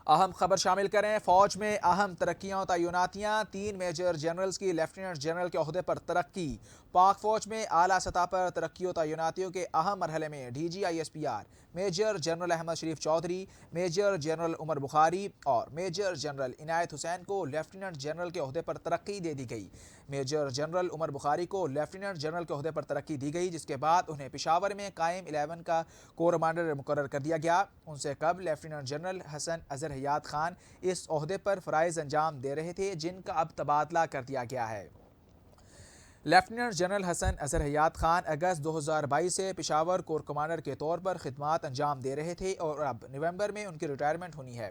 اہم خبر شامل کریں۔ فوج میں اہم ترقیاں تعیناتیاں، 3 میجر جنرلز کی لیفٹیننٹ جنرل کے عہدے پر ترقی۔ پاک فوج میں اعلیٰ سطح پر ترقی و تعیناتیوں کے اہم مرحلے میں D G I S P R major general Ahmed Sharif Chaudhry, major general Umar Bukhari اور میجر جنرل عنایت حسین کو لیفٹیننٹ جنرل کے عہدے پر ترقی دے دی گئی۔ میجر جنرل عمر بخاری کو لیفٹیننٹ جنرل کے عہدے پر ترقی دی گئی، جس کے بعد انہیں پشاور میں قائم 11 کا کور کمانڈر مقرر کر دیا گیا۔ ان سے قبل لیفٹیننٹ جنرل حسن اظہر حیات خان اس عہدے پر فرائض انجام دے رہے تھے، جن کا اب تبادلہ کر دیا گیا ہے۔ لیفٹیننٹ جنرل حسن اظہر حیات خان اگست 2022 سے پشاور کور کمانڈر کے طور پر خدمات انجام دے رہے تھے اور اب نومبر میں ان کی ریٹائرمنٹ ہونی ہے۔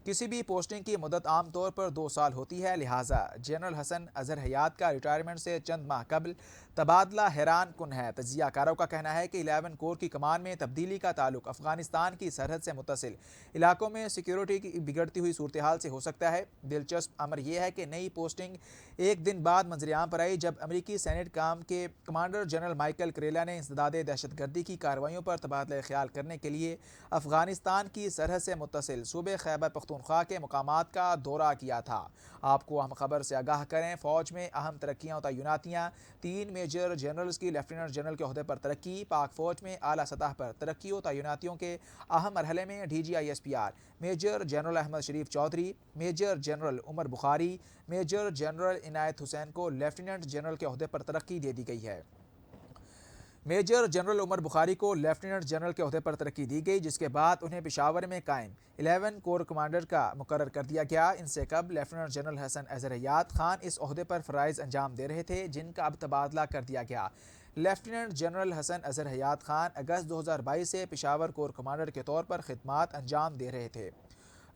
کسی بھی پوسٹنگ کی مدت عام طور پر 2 سال ہوتی ہے، لہٰذا جنرل حسن اظہر حیات کا ریٹائرمنٹ سے چند ماہ قبل تبادلہ حیران کن ہے۔ تجزیہ کاروں کا کہنا ہے کہ 11 کور کی کمان میں تبدیلی کا تعلق افغانستان کی سرحد سے متصل علاقوں میں سیکیورٹی کی بگڑتی ہوئی صورتحال سے ہو سکتا ہے۔ دلچسپ امر یہ ہے کہ نئی پوسٹنگ ایک دن بعد منظر عام پر آئی جب امریکی سینٹ کام کے کمانڈر جنرل مائیکل کریلا نے انسداد دہشت گردی کی کارروائیوں پر تبادلہ خیال کرنے کے لیے افغانستان کی سرحد سے متصل صوبے خیبر پختونخوا کے مقامات کا دورہ کیا تھا۔ آپ کو اہم خبر سے آگاہ کریں۔ فوج میں اہم ترقیاں و تعیناتیاں، 3 میجر جنرلز کی لیفٹیننٹ جنرل کے عہدے پر ترقی۔ پاک فوج میں اعلیٰ سطح پر ترقی و تعیناتیوں کے اہم مرحلے میں D G I S P R major general Ahmed Sharif Chaudhry, major general Umar Bukhari, major general Inayat Hussain کو لیفٹیننٹ جنرل کے عہدے پر ترقی دے دی گئی ہے۔ میجر جنرل عمر بخاری کو لیفٹیننٹ جنرل کے عہدے پر ترقی دی گئی، جس کے بعد انہیں پشاور میں قائم 11 کور کمانڈر کا مقرر کر دیا گیا۔ ان سے قبل لیفٹیننٹ جنرل حسن اظہر حیات خان اس عہدے پر فرائض انجام دے رہے تھے، جن کا اب تبادلہ کر دیا گیا۔ لیفٹیننٹ جنرل حسن اظہر حیات خان اگست 2022 سے پشاور کور کمانڈر کے طور پر خدمات انجام دے رہے تھے۔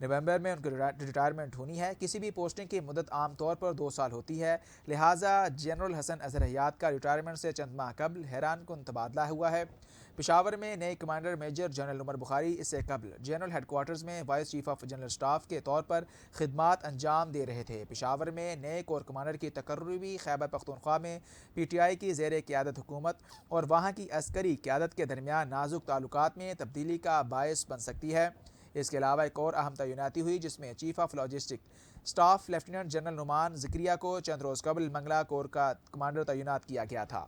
نومبر میں ان کی ریٹائرمنٹ ہونی ہے۔ کسی بھی پوسٹنگ کی مدت عام طور پر 2 سال ہوتی ہے، لہٰذا جنرل حسن اظہر حیات کا ریٹائرمنٹ سے چند ماہ قبل حیران کن تبادلہ ہوا ہے۔ پشاور میں نئے کمانڈر میجر جنرل عمر بخاری اس سے قبل جنرل ہیڈ کوارٹرز میں vice chief of general staff کے طور پر خدمات انجام دے رہے تھے۔ پشاور میں نئے کور کمانڈر کی تقرری بھی خیبر پختونخوا میں پی ٹی آئی کی زیر قیادت حکومت اور وہاں کی عسکری قیادت کے درمیان نازک تعلقات میں تبدیلی کا باعث بن سکتی ہے۔ اس کے علاوہ ایک اور اہم تعیناتی ہوئی، جس میں chief of logistic staff lieutenant general Nauman Zakaria کو چند روز قبل منگلا کور کا کمانڈر تعینات کیا گیا تھا۔